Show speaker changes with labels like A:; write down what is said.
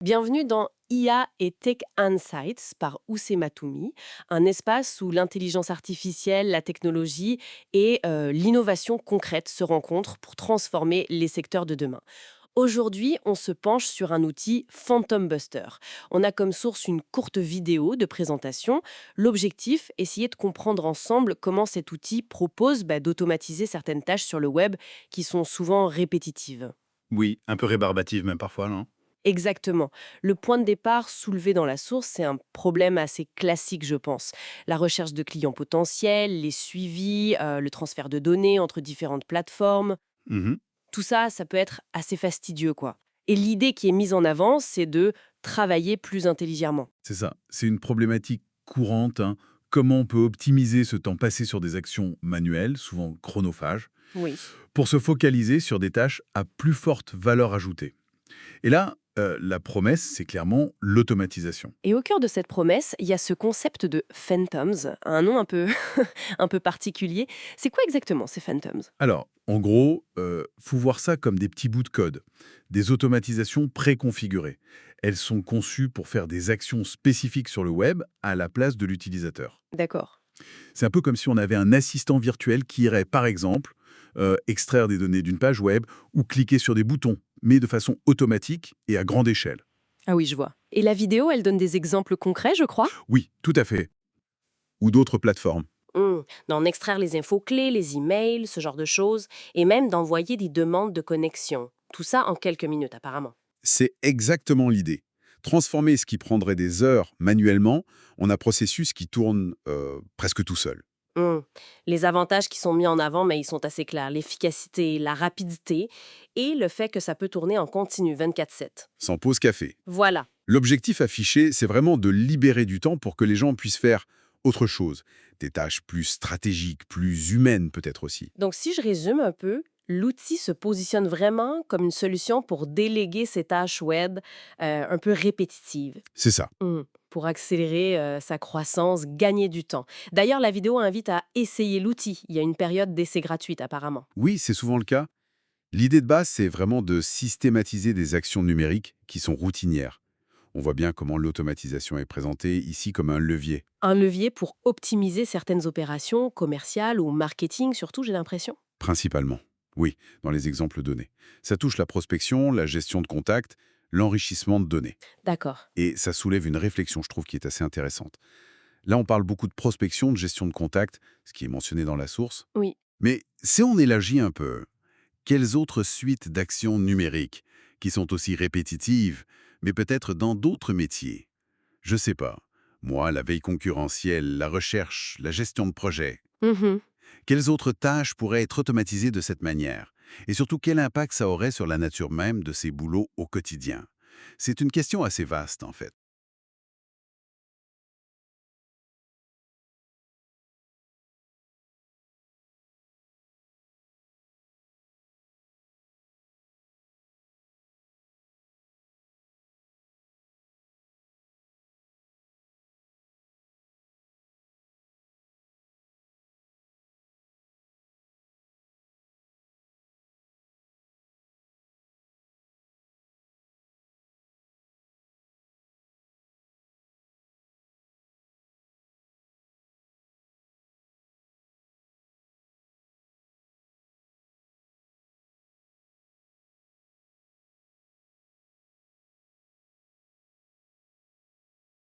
A: Bienvenue dans IA et Tech Insights par Oussema Toumi, un espace où l'intelligence artificielle, la technologie et l'innovation concrète se rencontrent pour transformer les secteurs de demain. Aujourd'hui, on se penche sur un outil Phantom Buster. On a comme source une courte vidéo de présentation. L'objectif, essayer de comprendre ensemble comment cet outil propose d'automatiser certaines tâches sur le web qui sont souvent répétitives.
B: Oui, un peu rébarbative même parfois, non?
A: Exactement. Le point de départ soulevé dans la source, c'est un problème assez classique, je pense. La recherche de clients potentiels, les suivis, le transfert de données entre différentes plateformes.
B: Mhm.
A: Tout ça, ça peut être assez fastidieux, quoi. Et l'idée qui est mise en avant, c'est de travailler plus intelligemment.
B: C'est ça. C'est une problématique courante, hein. Comment on peut optimiser ce temps passé sur des actions manuelles, souvent chronophages,
A: Oui.
B: pour se focaliser sur des tâches à plus forte valeur ajoutée. Et là, la promesse, c'est clairement l'automatisation.
A: Et au cœur de cette promesse, il y a ce concept de phantoms, un nom un peu, un peu particulier. C'est quoi exactement ces phantoms?
B: Alors, en gros, faut voir ça comme des petits bouts de code, des automatisations préconfigurées. Elles sont conçues pour faire des actions spécifiques sur le web à la place de l'utilisateur.
A: D'accord.
B: C'est un peu comme si on avait un assistant virtuel qui irait, par exemple, extraire des données d'une page web ou cliquer sur des boutons, mais de façon automatique et à grande échelle.
A: Ah oui, je vois. Et la vidéo, elle donne des exemples concrets, je crois.
B: Oui, tout à fait. Ou d'autres plateformes.
A: D'en extraire les infos clés, les emails, ce genre de choses, et même d'envoyer des demandes de connexion. Tout ça en quelques minutes, apparemment.
B: C'est exactement l'idée. Transformer ce qui prendrait des heures manuellement en un processus qui tourne presque tout seul.
A: Hum. Les avantages qui sont mis en avant, mais ils sont assez clairs. L'efficacité, la rapidité et le fait que ça peut tourner en continu 24/7.
B: Sans pause café.
A: Voilà.
B: L'objectif affiché, c'est vraiment de libérer du temps pour que les gens puissent faire autre chose. Des tâches plus stratégiques, plus humaines peut-être aussi.
A: Donc si je résume un peu, l'outil se positionne vraiment comme une solution pour déléguer ces tâches web un peu répétitives.
B: C'est ça.
A: Pour accélérer sa croissance, gagner du temps. D'ailleurs, la vidéo invite à essayer l'outil. Il y a une période d'essai gratuite apparemment.
B: Oui, c'est souvent le cas. L'idée de base, c'est vraiment de systématiser des actions numériques qui sont routinières. On voit bien comment l'automatisation est présentée ici comme un levier,
A: Un levier pour optimiser certaines opérations commerciales ou marketing surtout, j'ai l'impression.
B: principalement. Oui, dans les exemples donnés. Ça touche la prospection, la gestion de contacts, l'enrichissement de données.
A: D'accord.
B: Et ça soulève une réflexion, je trouve, qui est assez intéressante. Là, on parle beaucoup de prospection, de gestion de contacts, ce qui est mentionné dans la source.
A: Oui.
B: Mais si on élargit un peu, quelles autres suites d'actions numériques qui sont aussi répétitives, mais peut-être dans d'autres métiers? Je sais pas. Moi, la veille concurrentielle, la recherche, la gestion de projet.
A: Mhm.
B: Quelles autres tâches pourraient être automatisées de cette manière? Et surtout, quel impact ça aurait sur la nature même de ces boulots au quotidien? C'est une question assez vaste, en fait.